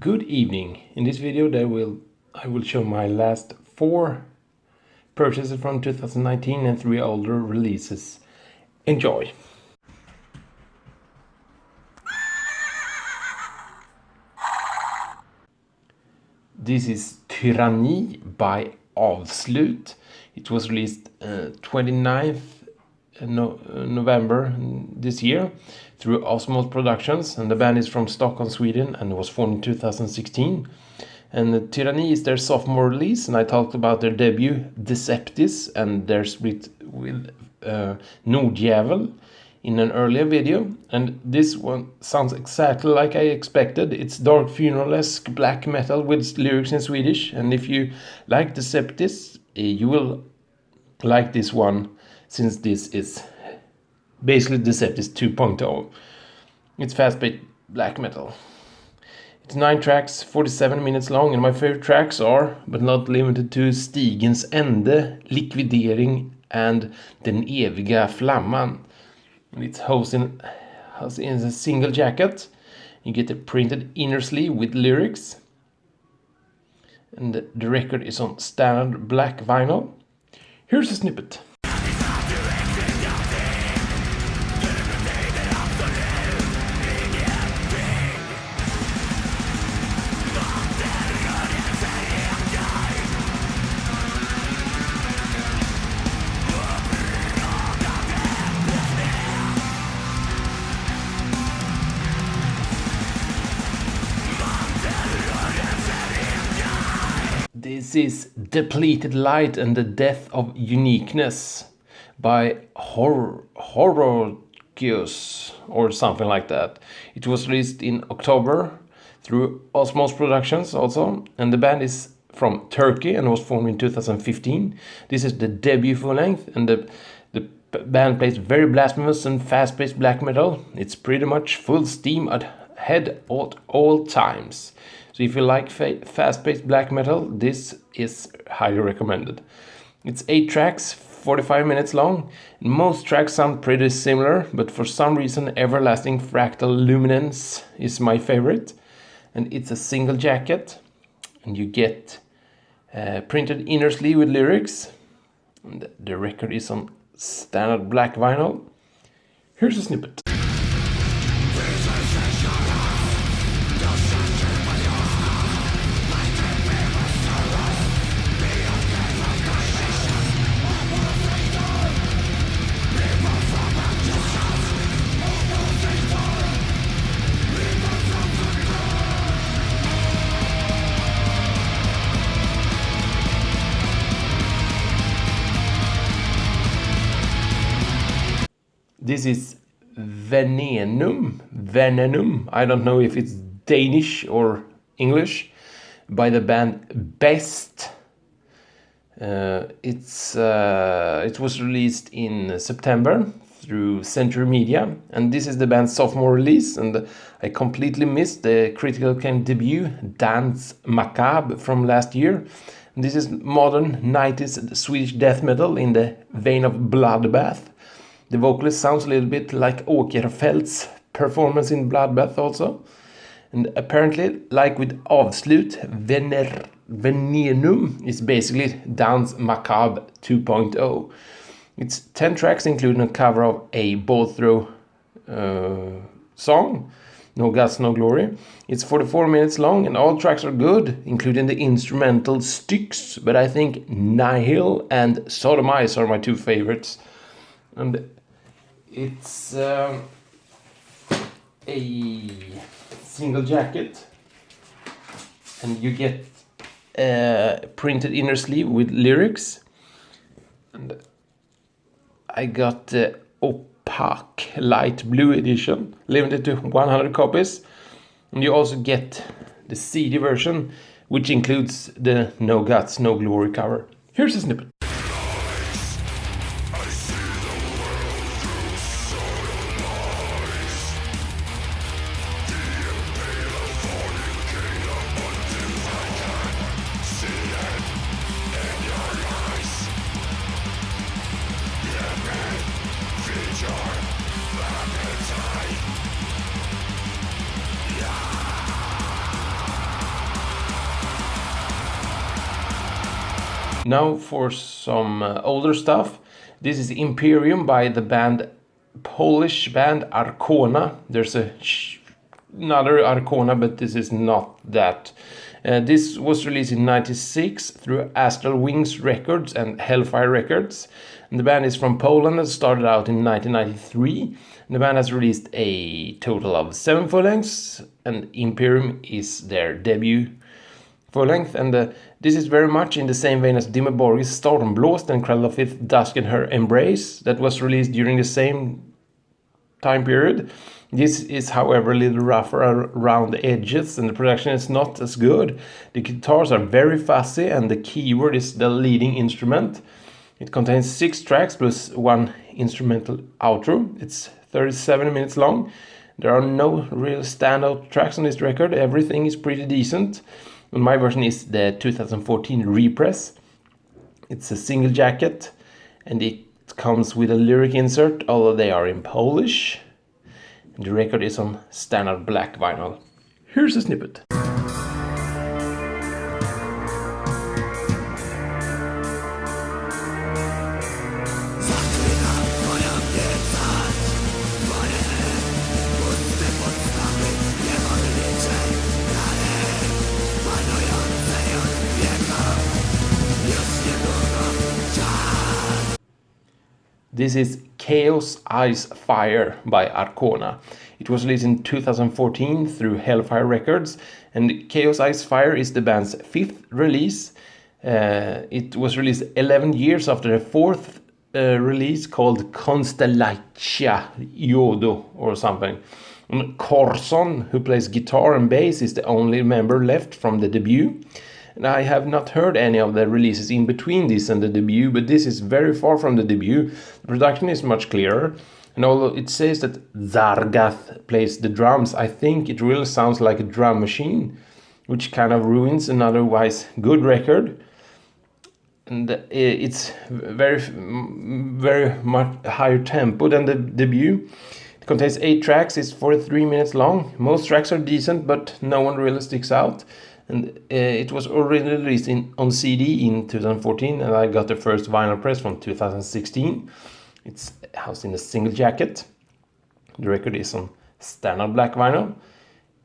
Good evening. In this video I will show my last 4 purchases from 2019 and 3 older releases. Enjoy! This is Tyranny by Sloot. It was released 29th November this year through Osmos Productions, and the band is from Stockholm, Sweden, and was formed in 2016. And Tyranny is their sophomore release, and I talked about their debut Deceptis and their split with Nordjävel in an earlier video, and this one sounds exactly like I expected. It's dark funeral-esque black metal with lyrics in Swedish, and if you like Deceptis, you will like this one, since this is basically Deceptis 2.0. It's fast-paced black metal. It's 9 tracks, 47 minutes long, and my favorite tracks are, but not limited to, Stigens ände, Likvidering, and Den eviga flamman. It's hosted in a single jacket. You get a printed inner sleeve with lyrics, and the record is on standard black vinyl. Here's a snippet. This is Depleted Light and the Death of Uniqueness by Horrorkios or something like that. It was released in October through Osmos Productions also, and the band is from Turkey and was formed in 2015. This is the debut full length, and the band plays very blasphemous and fast-paced black metal. It's pretty much full steam ahead at all times. So if you like fast-paced black metal, this is highly recommended. It's 8 tracks, 45 minutes long. Most tracks sound pretty similar, but for some reason Everlasting Fractal Luminance is my favorite. And it's a single jacket, and you get printed inner sleeve with lyrics. And the record is on standard black vinyl. Here's a snippet. This is Venenum, I don't know if it's Danish or English, by the band Best. It was released in September through Century Media, and this is the band's sophomore release, and I completely missed the critical acclaim debut Dance Macabre from last year. And this is modern 90s Swedish death metal in the vein of Bloodbath. The vocalist sounds a little bit like Åkerfeldt's performance in Bloodbath also. And apparently, like with Avslut, Venenum is basically Dance Macabre 2.0. It's 10 tracks, including a cover of a ball throw song, No Guts, No Glory. It's 44 minutes long, and all tracks are good, including the instrumental Styx, but I think Nihil and Sodomize are my 2 favorites. And it's a single jacket, and you get a printed inner sleeve with lyrics. And I got the opaque light blue edition, limited to 100 copies. And you also get the CD version, which includes the No Guts, No Glory cover. Here's a snippet. Now for some older stuff. This is Imperium by the Polish band Arkona. There's another Arkona, but this is not that. This was released in '96 through Astral Wings Records and Hellfire Records. And the band is from Poland and started out in 1993. And the band has released a total of 7 full-lengths, and Imperium is their debut full-length. And this is very much in the same vein as Dimmu Borgir's Stormblåst and Cradle of Filth Dusk and Her Embrace, that was released during the same time period. This is, however, a little rougher around the edges, and the production is not as good. The guitars are very fuzzy, and the keyboard is the leading instrument. It contains 6 tracks plus 1 instrumental outro. It's 37 minutes long. There are no real standout tracks on this record. Everything is pretty decent. And my version is the 2014 repress. It's a single jacket, and it comes with a lyric insert, although they are in Polish. The record is on standard black vinyl. Here's a snippet. This is Chaos Ice Fire by Arkona. It was released in 2014 through Hellfire Records, and Chaos Ice Fire is the band's 5th release. It was released 11 years after the 4th release called Constellatia Yodo or something. And Corson, who plays guitar and bass, is the only member left from the debut. And I have not heard any of the releases in between this and the debut, but this is very far from the debut. The production is much clearer, and although it says that Zargath plays the drums, I think it really sounds like a drum machine, which kind of ruins an otherwise good record. And it's very much higher tempo than the debut. It contains 8 tracks, it's 43 minutes long. Most tracks are decent, but no one really sticks out. And it was originally released on CD in 2014, and I got the first vinyl press from 2016. It's housed in a single jacket. The record is on standard black vinyl,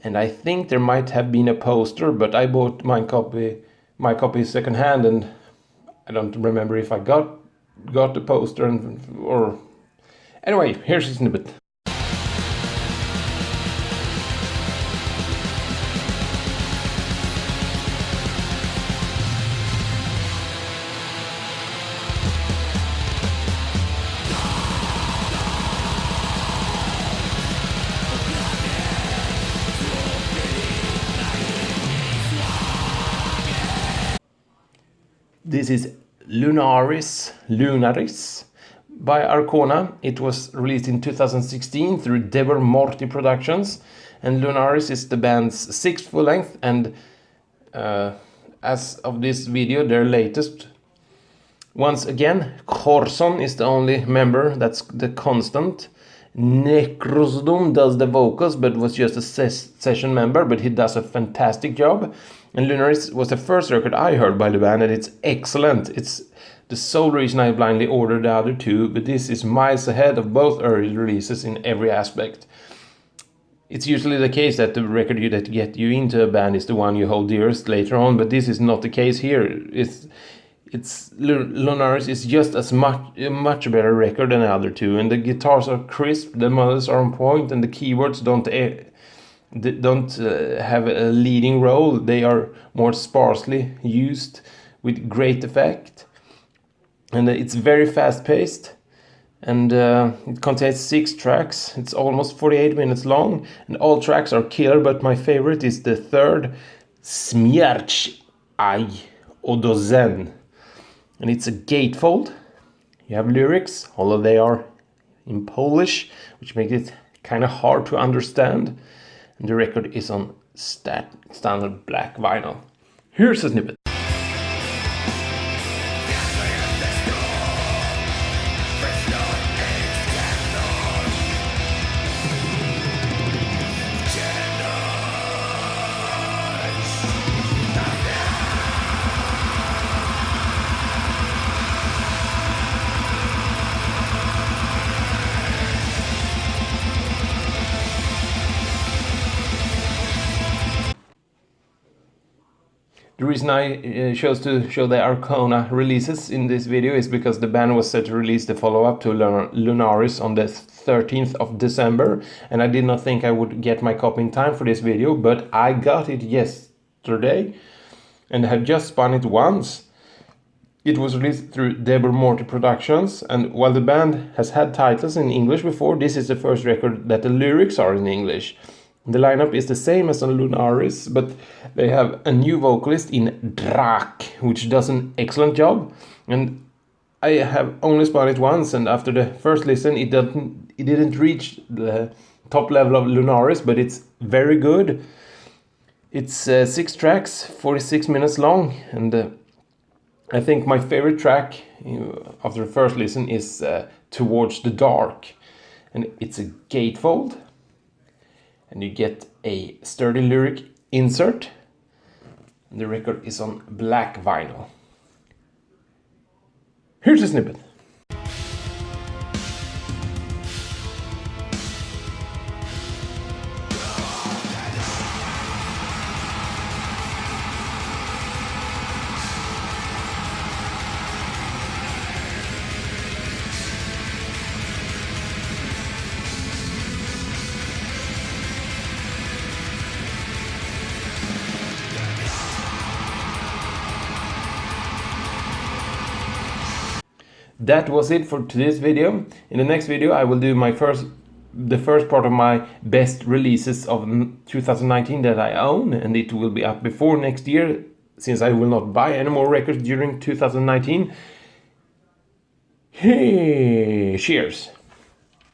and I think there might have been a poster, but I bought my copy second hand, and I don't remember if I got the poster or anyway. Here's a snippet. This is Lunaris by Arkona. It was released in 2016 through Debor Morty Productions, and Lunaris is the band's 6th full-length, and as of this video, their latest. Once again, Corson is the only member that's the constant. Necrosdom does the vocals, but was just a session member, but he does a fantastic job. And Lunaris was the first record I heard by the band, and it's excellent. It's the sole reason I blindly ordered the other 2, but this is miles ahead of both early releases in every aspect. It's usually the case that the record that get you into a band is the one you hold dearest later on, but this is not the case here. Lunaris is just as much better record than the other 2, and the guitars are crisp, the melodies are on point, and the keyboards don't have a leading role. They are more sparsely used with great effect, and it's very fast paced, and it contains 6 tracks. It's almost 48 minutes long, and all tracks are killer, but my favorite is the 3rd, Śmierć Aj Odozen, and it's a gatefold. You have lyrics, although they are in Polish, which makes it kind of hard to understand. And the record is on standard black vinyl. Here's a snippet. The reason I chose to show the Arkona releases in this video is because the band was set to release the follow-up to Lunaris on the 13th of December, and I did not think I would get my copy in time for this video, but I got it yesterday and have just spun it once. It was released through Deborah Morty Productions, and while the band has had titles in English before, this is the first record that the lyrics are in English. The lineup is the same as on Lunaris, but they have a new vocalist in Drak, which does an excellent job. And I have only spun it once, and after the first listen, it didn't reach the top level of Lunaris, but it's very good. It's 6 tracks, 46 minutes long, and I think my favorite track after the first listen is Towards the Dark, and it's a gatefold. And you get a sturdy lyric insert. And the record is on black vinyl. Here's a snippet. That was it for today's video. In the next video I will do the first part of my best releases of 2019 that I own, and it will be up before next year since I will not buy any more records during 2019. Hey, cheers!